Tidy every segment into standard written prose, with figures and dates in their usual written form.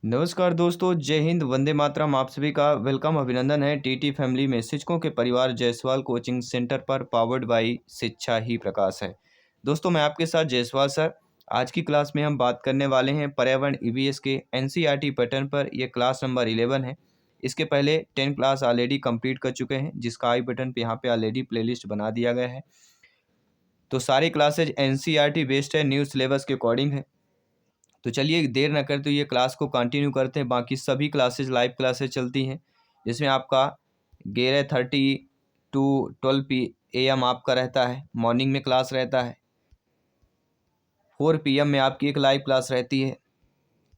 नमस्कार दोस्तों, जय हिंद, वंदे मातरम। आप सभी का वेलकम, अभिनंदन है टीटी फैमिली में। शिक्षकों के परिवार जायसवाल कोचिंग सेंटर पर पावर्ड बाई शिक्षा ही प्रकाश है। दोस्तों, मैं आपके साथ जायसवाल सर। आज की क्लास में हम बात करने वाले हैं पर्यावरण ईवीएस के एनसीईआरटी पैटर्न पर। यह क्लास नंबर 11 है। इसके पहले 10 क्लास ऑलरेडी कंप्लीट कर चुके हैं, जिसका आई बटन पे यहाँ पे ऑलरेडी प्लेलिस्ट बना दिया गया है। तो सारी क्लासेज एनसीईआरटी बेस्ड है, न्यू सिलेबस के अकॉर्डिंग है। तो चलिए देर न करते हुए क्लास को कंटिन्यू करते हैं। बाकी सभी क्लासेज लाइव क्लासेज चलती हैं, जिसमें आपका 11:30 टू 12 AM आपका रहता है। मॉर्निंग में क्लास रहता है। 4 PM में आपकी एक लाइव क्लास रहती है।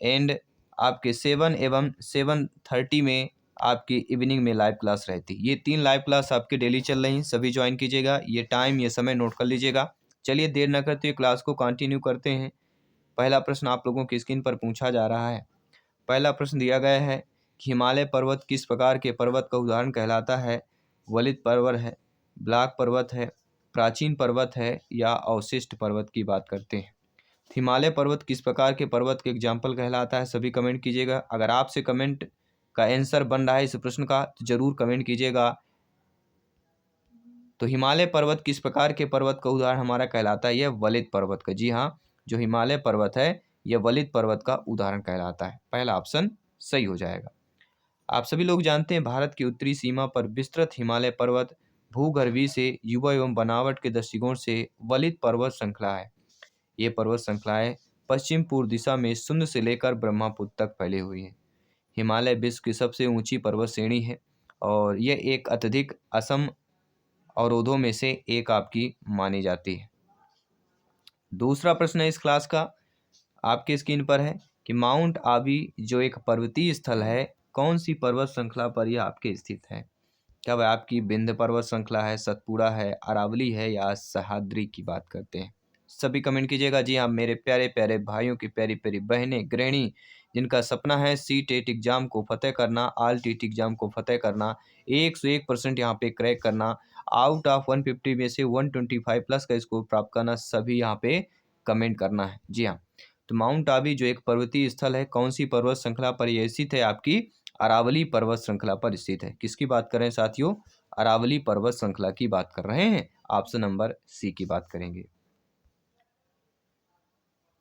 एंड आपके 7 एवं 7:30 में आपकी इवनिंग में लाइव क्लास रहती है। ये 3 लाइव क्लास आपके डेली चल रही हैं, सभी ज्वाइन कीजिएगा। ये टाइम, ये समय नोट कर लीजिएगा। चलिए देर न करते हुए क्लास को कंटिन्यू करते हैं। पहला प्रश्न आप लोगों की स्क्रीन पर पूछा जा रहा है। पहला प्रश्न दिया गया है कि हिमालय पर्वत किस प्रकार के पर्वत का उदाहरण कहलाता है। वलित पर्वत है, ब्लॉक पर्वत है, प्राचीन पर्वत है या अवशिष्ट पर्वत की बात करते हैं। हिमालय पर्वत किस प्रकार के पर्वत के एग्जाम्पल कहलाता है, सभी कमेंट कीजिएगा। अगर आपसे कमेंट का आंसर बन रहा है इस प्रश्न का तो जरूर कमेंट कीजिएगा। तो हिमालय पर्वत किस प्रकार के पर्वत का उदाहरण हमारा कहलाता है, यह वलित पर्वत का। जी हाँ, जो हिमालय पर्वत है यह वलित पर्वत का उदाहरण कहलाता है। पहला ऑप्शन सही हो जाएगा। आप सभी लोग जानते हैं भारत की उत्तरी सीमा पर विस्तृत हिमालय पर्वत भूगर्भीय से युवा एवं बनावट के दृष्टिकोण से वलित पर्वत श्रृंखला है। ये पर्वत श्रृंखलाएं पश्चिम पूर्व दिशा में शून्य से लेकर ब्रह्मपुत्र तक फैली हुई है। हिमालय विश्व की सबसे ऊंची पर्वत श्रेणी है और यह एक अत्यधिक असम अवरोधों में से एक आपकी मानी जाती है। दूसरा प्रश्न है इस क्लास का, आपके स्क्रीन पर है कि माउंट आबी जो एक पर्वतीय स्थल है, कौन सी पर्वत श्रृंखला पर यह आपके स्थित है। क्या वह आपकी विंध्य पर्वत श्रृंखला है, सतपुड़ा है, अरावली है या सह्याद्री की बात करते हैं। सभी कमेंट कीजिएगा। जी हाँ, मेरे प्यारे प्यारे भाइयों की प्यारी प्यारी बहनें, गृहिणी, जिनका सपना है सी टेट एग्जाम को फतेह करना, आल टेट एग्जाम को फतेह करना, 101% यहाँ पे क्रैक करना, आउट ऑफ 150 में से 125 प्लस का स्कोर प्राप्त करना, सभी यहाँ पे कमेंट करना है। जी हाँ, तो माउंट आबी जो एक पर्वतीय स्थल है, कौन सी पर्वत श्रृंखला पर यह स्थित है, आपकी अरावली पर्वत श्रृंखला पर स्थित है। किसकी बात कर रहे हैं साथियों, अरावली पर्वत श्रृंखला की बात कर रहे हैं। ऑप्शन नंबर सी की बात करेंगे।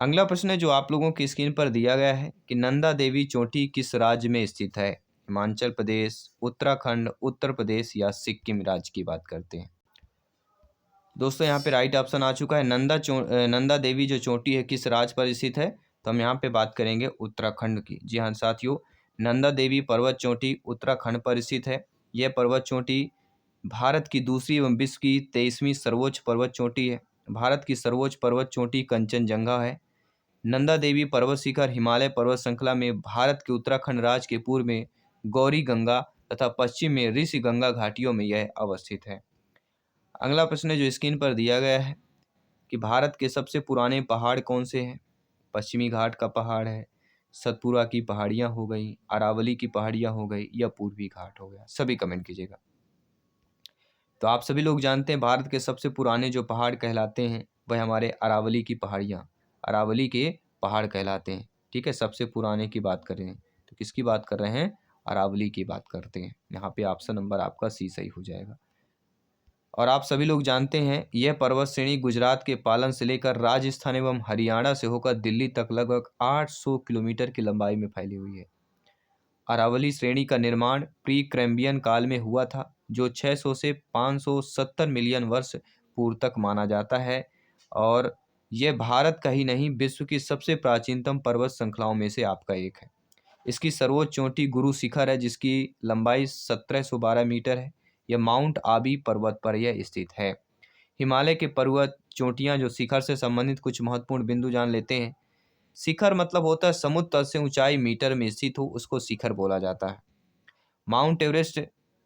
अगला प्रश्न है जो आप लोगों की स्क्रीन पर दिया गया है कि नंदा देवी चोटी किस राज्य में स्थित है। हिमाचल प्रदेश, उत्तराखंड, उत्तर प्रदेश या सिक्किम राज्य की बात करते हैं। दोस्तों यहाँ पे राइट ऑप्शन आ चुका है। नंदा देवी जो चोटी है किस राज्य पर स्थित है, तो हम यहाँ पे बात करेंगे उत्तराखंड की। जी हाँ साथियों, नंदा देवी पर्वत चोटी उत्तराखंड पर स्थित है। यह पर्वत चोटी भारत की दूसरी एवं विश्व की 23वीं सर्वोच्च पर्वत चोटी है। भारत की सर्वोच्च पर्वत चोटी कंचनजंगा है। नंदा देवी पर्वत शिखर हिमालय पर्वत श्रृंखला में भारत के उत्तराखंड राज्य के पूर्व में गौरी गंगा तथा पश्चिम में ऋषि गंगा घाटियों में यह अवस्थित है। अगला प्रश्न है जो स्क्रीन पर दिया गया है कि भारत के सबसे पुराने पहाड़ कौन से हैं। पश्चिमी घाट का पहाड़ है, सतपुरा की पहाड़ियाँ हो गई, अरावली की पहाड़ियाँ हो गई या पूर्वी घाट हो गया। सभी कमेंट कीजिएगा। तो आप सभी लोग जानते हैं भारत के सबसे पुराने जो पहाड़ कहलाते हैं वह हमारे अरावली की पहाड़ियाँ, अरावली के पहाड़ कहलाते हैं। ठीक है, सबसे पुराने की बात करें तो किसकी बात कर रहे हैं, अरावली की बात करते हैं। यहाँ पे ऑप्शन नंबर आपका सी सही हो जाएगा। और आप सभी लोग जानते हैं यह पर्वत श्रेणी गुजरात के पालन से लेकर राजस्थान एवं हरियाणा से होकर दिल्ली तक लगभग 800 किलोमीटर की लंबाई में फैली हुई है। अरावली श्रेणी का निर्माण प्री कैम्ब्रियन काल में हुआ था, जो 600 से 570 मिलियन वर्ष पूर्व तक माना जाता है। और यह भारत का ही नहीं, विश्व की सबसे प्राचीनतम पर्वत श्रृंखलाओं में से आपका एक है। इसकी सर्वोच्च चोटी गुरु शिखर है, जिसकी लंबाई 1712 मीटर है। यह माउंट आबी पर्वत पर यह स्थित है। हिमालय के पर्वत चोटियां जो शिखर से संबंधित कुछ महत्वपूर्ण बिंदु जान लेते हैं। शिखर मतलब होता है समुद्र तल से ऊंचाई मीटर में स्थित हो, उसको शिखर बोला जाता है। माउंट एवरेस्ट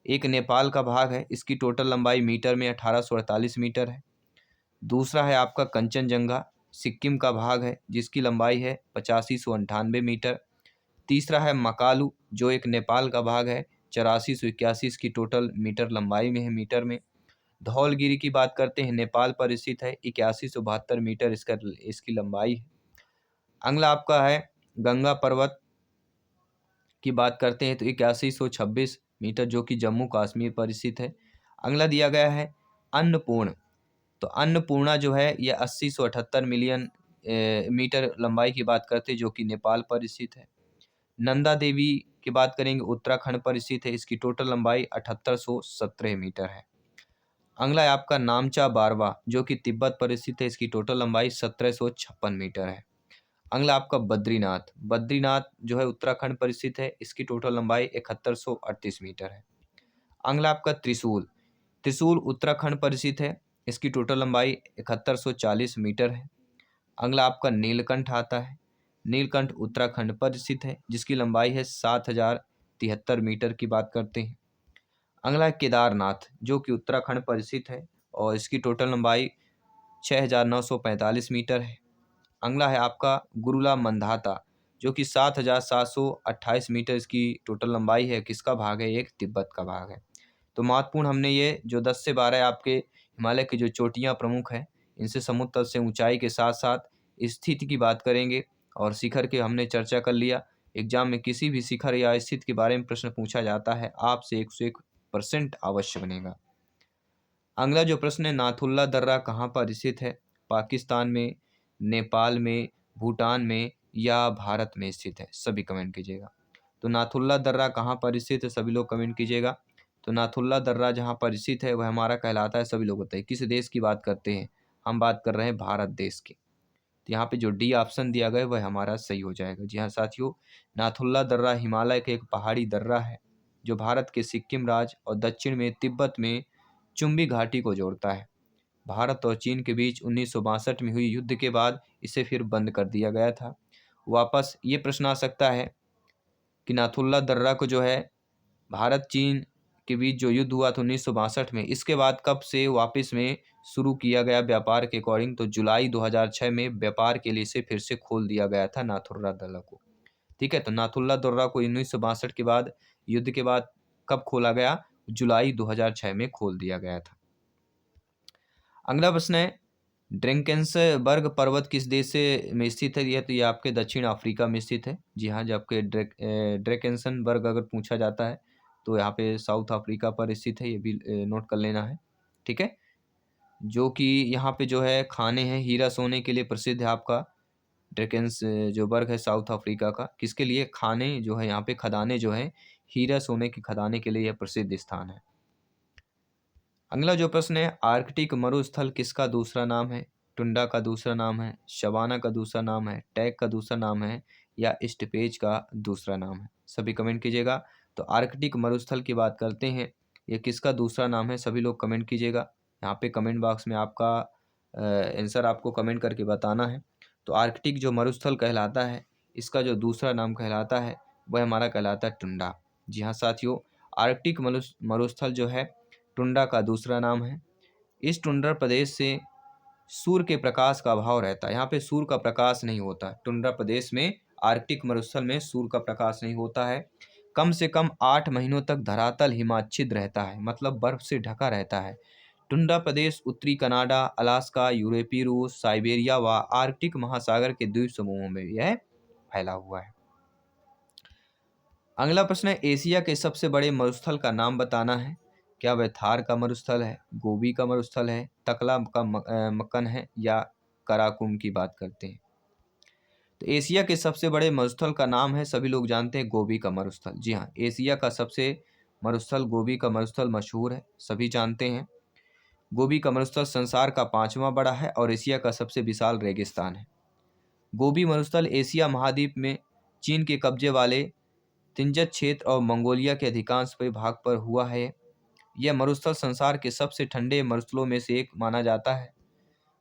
एक नेपाल का भाग है, इसकी टोटल लंबाई मीटर में 1848 मीटर है। दूसरा है आपका कंचनजंगा, सिक्किम का भाग है, जिसकी लंबाई है 8598 मीटर। तीसरा है मकालू, जो एक नेपाल का भाग है, 8481 इसकी टोटल मीटर लंबाई में है, मीटर में। धौलगिरी की बात करते हैं, नेपाल पर स्थित है, 8172 मीटर इसकी लंबाई है। अगला आपका है गंगा पर्वत, की बात करते हैं तो 8126 मीटर, जो कि जम्मू कश्मीर पर स्थित है। अगला दिया गया है अन्नपूर्ण। तो अन्नपूर्णा जो है ये 8078 मिलियन मीटर लंबाई की बात करते हैं, जो कि नेपाल पर स्थित है। नंदा देवी की बात करेंगे, उत्तराखंड पर स्थित है। इसकी टोटल लंबाई 7817 मीटर है। अगला है आपका नामचा बारवा, जो कि तिब्बत पर स्थित है। इसकी टोटल लंबाई 1756 मीटर है। अगला आपका बद्रीनाथ। बद्रीनाथ जो है उत्तराखंड पर स्थित है। इसकी टोटल लंबाई 7138 मीटर है। अगला आपका त्रिशूल। त्रिशूल उत्तराखंड पर स्थित है। इसकी टोटल लंबाई 7140 मीटर है। अगला आपका नीलकंठ आता है। नीलकंठ उत्तराखंड पर स्थित है, जिसकी लंबाई है 7073 मीटर की बात करते हैं। अगला है केदारनाथ, जो कि उत्तराखंड पर स्थित है और इसकी टोटल लंबाई 6945 मीटर है। अगला है आपका गुरुला मंदाता, जो कि 7728 मीटर इसकी टोटल लंबाई है। किसका भाग है? एक तिब्बत का भाग है। तो महत्वपूर्ण हमने ये जो 10 से 12 आपके हिमालय की जो चोटियां प्रमुख हैं, इनसे समुद्र तल से ऊंचाई के साथ साथ स्थिति की बात करेंगे और शिखर की हमने चर्चा कर लिया। एग्जाम में किसी भी शिखर या स्थिति के बारे में प्रश्न पूछा जाता है, आपसे 101% अवश्य बनेगा। अगला जो प्रश्न है, नाथुल्ला दर्रा कहाँ पर स्थित है? पाकिस्तान में, नेपाल में, भूटान में या भारत में स्थित है? सभी कमेंट कीजिएगा। तो नाथुल्ला दर्रा कहाँ पर स्थित है? सभी लोग कमेंट कीजिएगा। तो नाथुल्ला दर्रा जहाँ पर स्थित है वह हमारा कहलाता है, सभी लोग बताइए किस देश की बात करते हैं? हम बात कर रहे हैं भारत देश की। तो यहाँ पे जो डी ऑप्शन दिया गया है वह हमारा सही हो जाएगा। जी हाँ साथियों, नाथुल्ला दर्रा हिमालय के एक पहाड़ी दर्रा है जो भारत के सिक्किम राज्य और दक्षिण में तिब्बत में चुम्बी घाटी को जोड़ता है। भारत और चीन के बीच 1962 में हुई युद्ध के बाद इसे फिर बंद कर दिया गया था। वापस ये प्रश्न आ सकता है कि नाथुल्ला दर्रा को जो है भारत चीन के बीच जो युद्ध हुआ था 1962 में, इसके बाद कब से वापस में शुरू किया गया व्यापार के अकॉर्डिंग? तो जुलाई 2006 में व्यापार के लिए इसे फिर से खोल दिया गया था नाथुल्ला दर्रा को। ठीक है, तो नाथुल्ला दर्रा को 1962 के बाद युद्ध के बाद कब खोला गया? जुलाई 2006 में खोल दिया गया था। अगला प्रश्न है, ड्रैकेंसबर्ग पर्वत किस देश से में स्थित है? यह तो ये आपके दक्षिण अफ्रीका में स्थित है। जी हाँ, जब आपके ड्रैकेंसनबर्ग अगर पूछा जाता है तो यहाँ पे साउथ अफ्रीका पर स्थित है, ये भी नोट कर लेना है। ठीक है, जो कि यहाँ पे जो है खाने हैं हीरा सोने के लिए प्रसिद्ध है आपका ड्रैकेंस जो बर्ग है साउथ अफ्रीका का। किसके लिए? खाने जो है यहाँ पे खदाने जो है हीरा सोने की खदाने के लिए यह प्रसिद्ध स्थान है। अगला जो प्रश्न है, आर्कटिक मरुस्थल किसका दूसरा नाम है? टुंडा का दूसरा नाम है, शबाना का दूसरा नाम है, टैग का दूसरा नाम है या स्टेपेज का दूसरा नाम है? सभी कमेंट कीजिएगा। तो आर्कटिक मरुस्थल की बात करते हैं, ये किसका दूसरा नाम है? सभी लोग कमेंट कीजिएगा। यहाँ पे कमेंट बॉक्स में आपका आंसर आपको कमेंट करके बताना है। तो आर्कटिक जो मरुस्थल कहलाता है, इसका जो दूसरा नाम कहलाता है वह हमारा कहलाता है टुंडा। जी हाँ साथियों, आर्कटिक मरुस्थल जो है टुंडा का दूसरा नाम है। इस टुंड्रा प्रदेश से सूर्य के प्रकाश का अभाव रहता है। यहाँ पे सूर्य का प्रकाश नहीं होता है टुंड्रा प्रदेश में। आर्कटिक मरुस्थल में सूर्य का प्रकाश नहीं होता है। कम से कम 8 महीनों तक धरातल हिमाच्छिद रहता है, मतलब बर्फ से ढका रहता है। टुंड्रा प्रदेश उत्तरी कनाडा, अलास्का, यूरोपीय रूस, साइबेरिया व आर्कटिक महासागर के द्वीप समूहों में यह फैला हुआ है। अगला प्रश्न है, एशिया के सबसे बड़े मरुस्थल का नाम बताना है। क्या वह थार का मरुस्थल है, गोबी का मरुस्थल है, तकला का मक्कन है या कराकुम की बात करते हैं? तो एशिया के सबसे बड़े मरुस्थल का नाम है, सभी लोग जानते हैं, गोबी का मरुस्थल। जी हाँ, एशिया का सबसे मरुस्थल गोबी का मरुस्थल मशहूर है, सभी जानते हैं। गोबी का मरुस्थल संसार का 5वां बड़ा है और एशिया का सबसे विशाल रेगिस्तान है। गोबी मरुस्थल एशिया महाद्वीप में चीन के कब्जे वाले तिंजत क्षेत्र और मंगोलिया के अधिकांश भाग पर हुआ है। यह मरुस्थल संसार के सबसे ठंडे मरुस्थलों में से एक माना जाता है।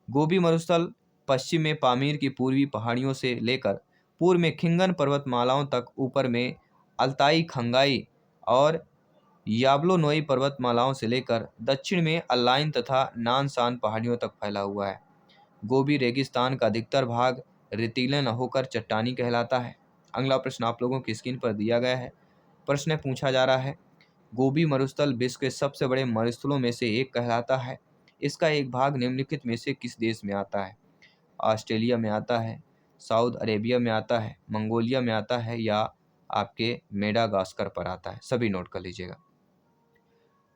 गोबी मरुस्थल पश्चिम में पामीर की पूर्वी पहाड़ियों से लेकर पूर्व में खिंगन पर्वतमालाओं तक, ऊपर में अल्ताई खंगाई और याब्लोनोई पर्वतमालाओं से लेकर दक्षिण में अल्लाइन तथा नानसान पहाड़ियों तक फैला हुआ है। गोबी रेगिस्तान का अधिकतर भाग रेतीला न होकर चट्टानी कहलाता है। अगला प्रश्न आप लोगों की स्क्रीन पर दिया गया है। प्रश्न पूछा जा रहा है, गोबी मरुस्थल विश्व के सबसे बड़े मरुस्थलों में से एक कहलाता है। इसका एक भाग निम्नलिखित में से किस देश में आता है? ऑस्ट्रेलिया में आता है, सऊदी अरेबिया में आता है, मंगोलिया में आता है या आपके मेडागास्कर पर आता है, सभी नोट कर लीजिएगा।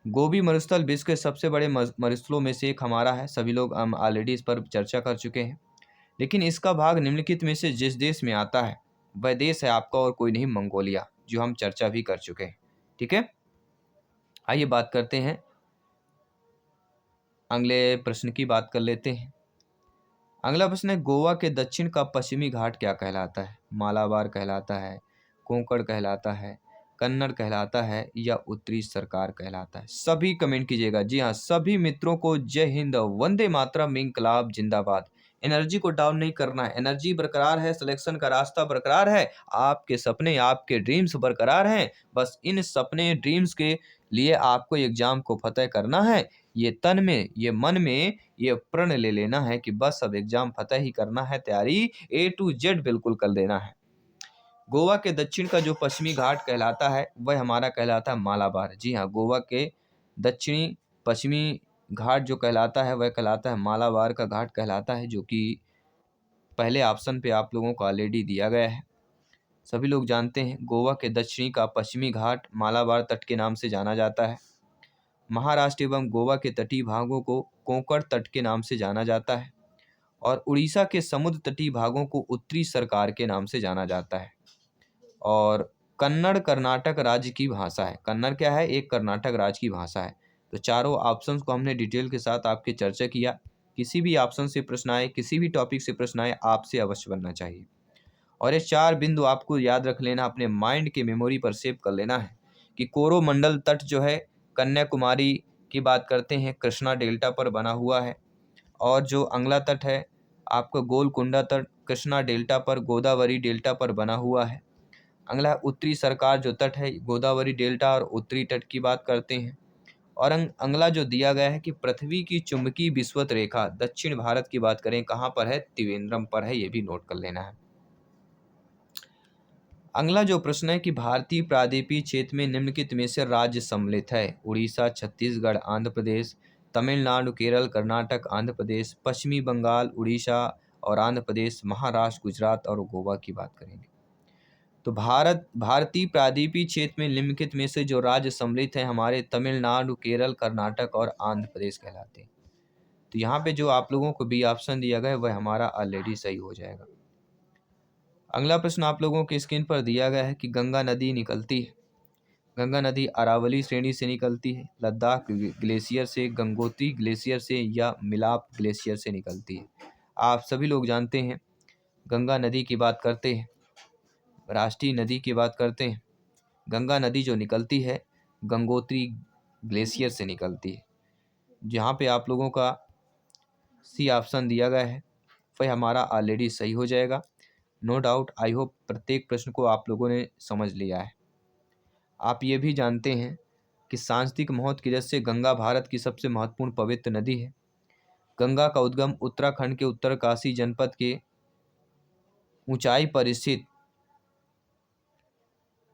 गोबी मरुस्थल विश्व के सबसे बड़े मरुस्थलों में से एक हमारा है, सभी लोग हम ऑलरेडी इस पर चर्चा कर चुके हैं। लेकिन इसका भाग निम्नलिखित में से जिस देश में आता है वह देश है आपका और कोई नहीं, मंगोलिया, जो हम चर्चा भी कर चुके हैं। ठीक है, आइए बात करते हैं, अगले प्रश्न की बात कर लेते हैं। अगला प्रश्न है, गोवा के दक्षिण का पश्चिमी घाट क्या कहलाता है? मालाबार कहलाता है, कोंकण कहलाता है, कन्नड़ कहलाता है या उत्तरी सरकार कहलाता है? सभी कमेंट कीजिएगा। जी हाँ, सभी मित्रों को जय हिंद, वंदे मातरम, इंकलाब जिंदाबाद। एनर्जी को डाउन नहीं करना है, एनर्जी बरकरार है, सिलेक्शन का रास्ता बरकरार है, आपके सपने आपके ड्रीम्स बरकरार हैं। बस इन सपने ड्रीम्स के लिए आपको एग्जाम को फतेह करना है। ये तन में, ये मन में ये प्रण ले लेना है कि बस अब एग्जाम फतेह ही करना है, तैयारी A to Z बिल्कुल कर देना है। गोवा के दक्षिण का जो पश्चिमी घाट कहलाता है वह हमारा कहलाता है मालाबार। जी हाँ, गोवा के दक्षिणी पश्चिमी घाट जो कहलाता है वह कहलाता है मालाबार का घाट कहलाता है, जो कि पहले ऑप्शन पे आप लोगों को ऑलरेडी दिया गया है। सभी लोग जानते हैं गोवा के दक्षिणी का पश्चिमी घाट मालाबार तट के नाम से जाना जाता है। महाराष्ट्र एवं गोवा के तटीय भागों को कोंकण तट के नाम से जाना जाता है और उड़ीसा के समुद्र तटीय भागों को उत्तरी सरकार के नाम से जाना जाता है। और कन्नड़ कर्नाटक राज्य की भाषा है। कन्नड़ क्या है? एक कर्नाटक राज्य की भाषा है। तो चारों ऑप्शंस को हमने डिटेल के साथ आपके चर्चा किया। किसी भी ऑप्शन से प्रश्न आए, किसी भी टॉपिक से प्रश्न आए, आपसे अवश्य बनना चाहिए। और ये 4 बिंदु आपको याद रख लेना, अपने माइंड के मेमोरी पर सेव कर लेना है कि कोरोमंडल तट जो है कन्याकुमारी की बात करते हैं, कृष्णा डेल्टा पर बना हुआ है। और जो अगला तट है आपका गोलकुंडा तट कृष्णा डेल्टा पर, गोदावरी डेल्टा पर बना हुआ है। अगला उत्तरी सरकार जो तट है गोदावरी डेल्टा और उत्तरी तट की बात करते हैं। और अगला जो दिया गया है कि पृथ्वी की चुंबकीय विषुवत रेखा दक्षिण भारत की बात करें कहाँ पर है? त्रिवेंद्रम पर है, ये भी नोट कर लेना है। अगला जो प्रश्न है कि भारतीय प्रायद्वीपीय क्षेत्र में निम्नलिखित में से राज्य सम्मिलित है? उड़ीसा, छत्तीसगढ़, आंध्र प्रदेश, तमिलनाडु, केरल, कर्नाटक, आंध्र प्रदेश, पश्चिमी बंगाल, उड़ीसा और आंध्र प्रदेश, महाराष्ट्र, गुजरात और गोवा की बात करेंगे। तो भारतीय प्रायद्वीपीय क्षेत्र में निम्नलिखित में से जो राज्य सम्मिलित है हमारे तमिलनाडु, केरल, कर्नाटक और आंध्र प्रदेश कहलाते हैं। तो यहाँ पे जो आप लोगों को बी ऑप्शन दिया गया है वह हमारा ऑलरेडी सही हो जाएगा। अगला प्रश्न आप लोगों के स्क्रीन पर दिया गया है कि गंगा नदी निकलती है। गंगा नदी अरावली श्रेणी से निकलती है, लद्दाख ग्लेशियर से, गंगोत्री ग्लेशियर से या मिलाप ग्लेशियर से निकलती है? आप सभी लोग जानते हैं गंगा नदी की बात करते हैं, राष्ट्रीय नदी की बात करते हैं। गंगा नदी जो निकलती है गंगोत्री ग्लेशियर से निकलती है। जहाँ पे आप लोगों का सी ऑप्शन दिया गया है वह हमारा ऑलरेडी सही हो जाएगा। नो डाउट, आई होप प्रत्येक प्रश्न को आप लोगों ने समझ लिया है। आप ये भी जानते हैं कि सांस्कृतिक महत्व की वजह से गंगा भारत की सबसे महत्वपूर्ण पवित्र नदी है। गंगा का उद्गम उत्तराखंड के उत्तरकाशी जनपद के ऊंचाई पर स्थित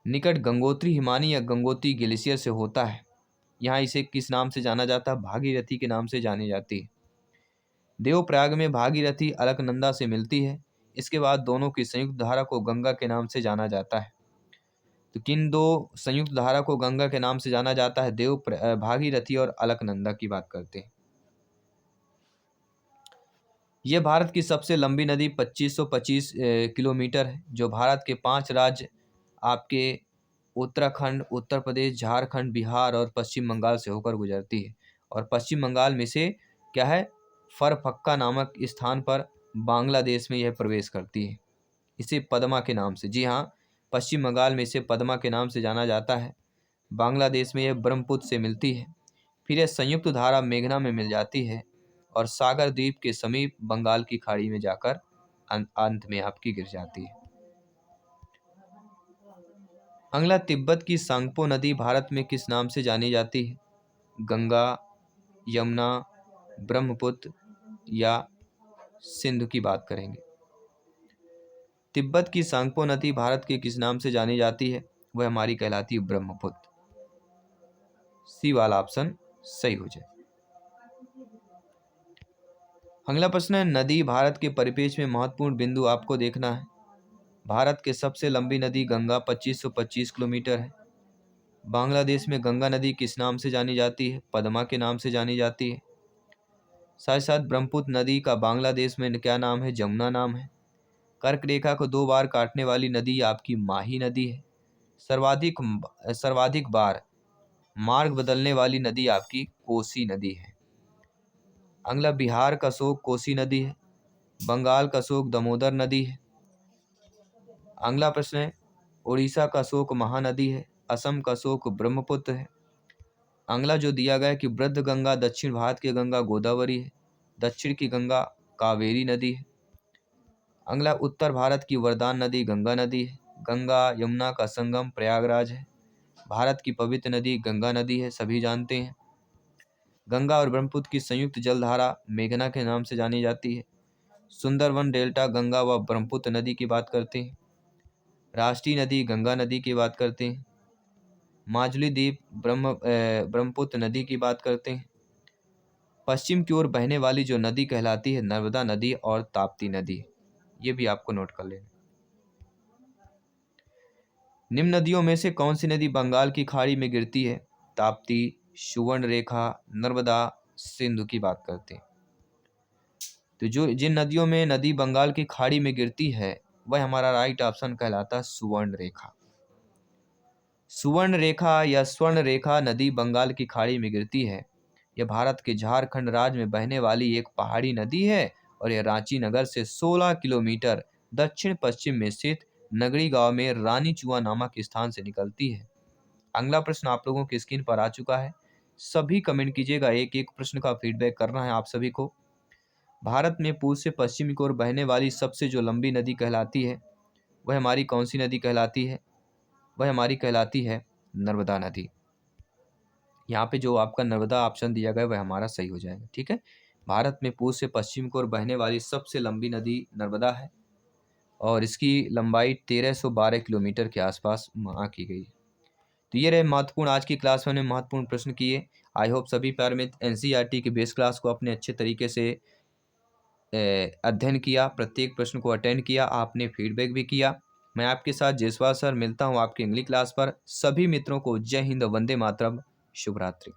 निकट गंगोत्री हिमानी या गंगोत्री ग्लेशियर से होता है। यहाँ इसे किस नाम से जाना जाता है? भागीरथी के नाम से जानी जाती है। देवप्रयाग में भागीरथी अलकनंदा से मिलती है। इसके बाद दोनों की संयुक्त धारा को गंगा के नाम से जाना जाता है। तो किन दो संयुक्त धारा को गंगा के नाम से जाना जाता है? भागीरथी और अलकनंदा की बात करते हैं। यह भारत की सबसे लंबी नदी 2525 किलोमीटर है, जो भारत के 5 राज्य आपके उत्तराखंड, उत्तर प्रदेश, झारखंड, बिहार और पश्चिम बंगाल से होकर गुजरती है। और पश्चिम बंगाल में से क्या है? फरफक्का नामक स्थान पर बांग्लादेश में यह प्रवेश करती है, इसे पद्मा के नाम से। जी हाँ, पश्चिम बंगाल में इसे पद्मा के नाम से जाना जाता है। बांग्लादेश में यह ब्रह्मपुत्र से मिलती है, फिर यह संयुक्त धारा मेघना में मिल जाती है और सागर द्वीप के समीप बंगाल की खाड़ी में जाकर अंत में आपकी गिर जाती है। अगला, तिब्बत की सांगपो नदी भारत में किस नाम से जानी जाती है? गंगा, यमुना, ब्रह्मपुत्र या सिंधु की बात करेंगे। तिब्बत की सांगपो नदी भारत के किस नाम से जानी जाती है? वह हमारी कहलाती है ब्रह्मपुत्र। सी वाला ऑप्शन सही हो जाए। अगला प्रश्न है, नदी भारत के परिप्रेक्ष्य में महत्वपूर्ण बिंदु आपको देखना है। भारत की सबसे लंबी नदी गंगा 2525 किलोमीटर है। बांग्लादेश में गंगा नदी किस नाम से जानी जाती है? पद्मा के नाम से जानी जाती है। साथ साथ ब्रह्मपुत्र नदी का बांग्लादेश में क्या नाम है? जमुना नाम है। कर्क रेखा को 2 बार काटने वाली नदी आपकी माही नदी है। सर्वाधिक सर्वाधिक बार मार्ग बदलने वाली नदी आपकी कोसी नदी है। अगला, बिहार का शोक कोसी नदी है। बंगाल का शोक दामोदर नदी है। अगला प्रश्न है, उड़ीसा का शोक महानदी है। असम का शोक ब्रह्मपुत्र है। अगला जो दिया गया है कि वृद्ध गंगा दक्षिण भारत की गंगा गोदावरी है। दक्षिण की गंगा कावेरी नदी है। अगला, उत्तर भारत की वरदान नदी गंगा नदी है। गंगा यमुना का संगम प्रयागराज है। भारत की पवित्र नदी गंगा नदी है, सभी जानते हैं। गंगा और ब्रह्मपुत्र की संयुक्त जलधारा मेघना के नाम से जानी जाती है। सुंदरवन डेल्टा गंगा व ब्रह्मपुत्र नदी की बात करते हैं। राष्ट्रीय नदी गंगा नदी की बात करते हैं। माजुली द्वीप ब्रह्मपुत्र नदी की बात करते हैं। पश्चिम की ओर बहने वाली जो नदी कहलाती है नर्मदा नदी और ताप्ती नदी, ये भी आपको नोट कर लेना। निम्न नदियों में से कौन सी नदी बंगाल की खाड़ी में गिरती है? ताप्ती, सुवर्णरेखा, नर्मदा, सिंधु की बात करते हैं। तो जो जिन नदियों में नदी बंगाल की खाड़ी में गिरती है वह हमारा राइट ऑप्शन कहलाता है सुवर्ण रेखा। सुवर्ण रेखा या स्वर्ण रेखा नदी बंगाल की खाड़ी में गिरती है। यह भारत के झारखंड राज्य में बहने वाली एक पहाड़ी नदी है और यह रांची नगर से 16 किलोमीटर दक्षिण पश्चिम में स्थित नगरी गांव में रानी चुआ नामक स्थान से निकलती है। अगला प्रश्न आप लोगों की स्क्रीन पर आ चुका है, सभी कमेंट कीजिएगा। एक एक प्रश्न का फीडबैक करना है आप सभी को। भारत में पूर्व से पश्चिम की ओर बहने वाली सबसे जो लंबी नदी कहलाती है वह हमारी कौन सी नदी कहलाती है? वह हमारी कहलाती है नर्मदा नदी। यहाँ पे जो आपका नर्मदा ऑप्शन दिया गया वह हमारा सही हो जाएगा। ठीक है, भारत में पूर्व से पश्चिम की ओर बहने वाली सबसे लंबी नदी नर्मदा है और इसकी लंबाई 1312 किलोमीटर के आसपास वहाँ की गई। तो ये रहे महत्वपूर्ण आज की क्लास में हमने महत्वपूर्ण प्रश्न किए। आई होप सभी प्यारे मित्र एनसीईआरटी की बेस क्लास को अपने अच्छे तरीके से अध्ययन किया, प्रत्येक प्रश्न को अटेंड किया, आपने फीडबैक भी किया। मैं आपके साथ जयसवाल सर मिलता हूँ आपकी अगली क्लास पर। सभी मित्रों को जय हिंद, वंदे मातरम, शुभ रात्रि।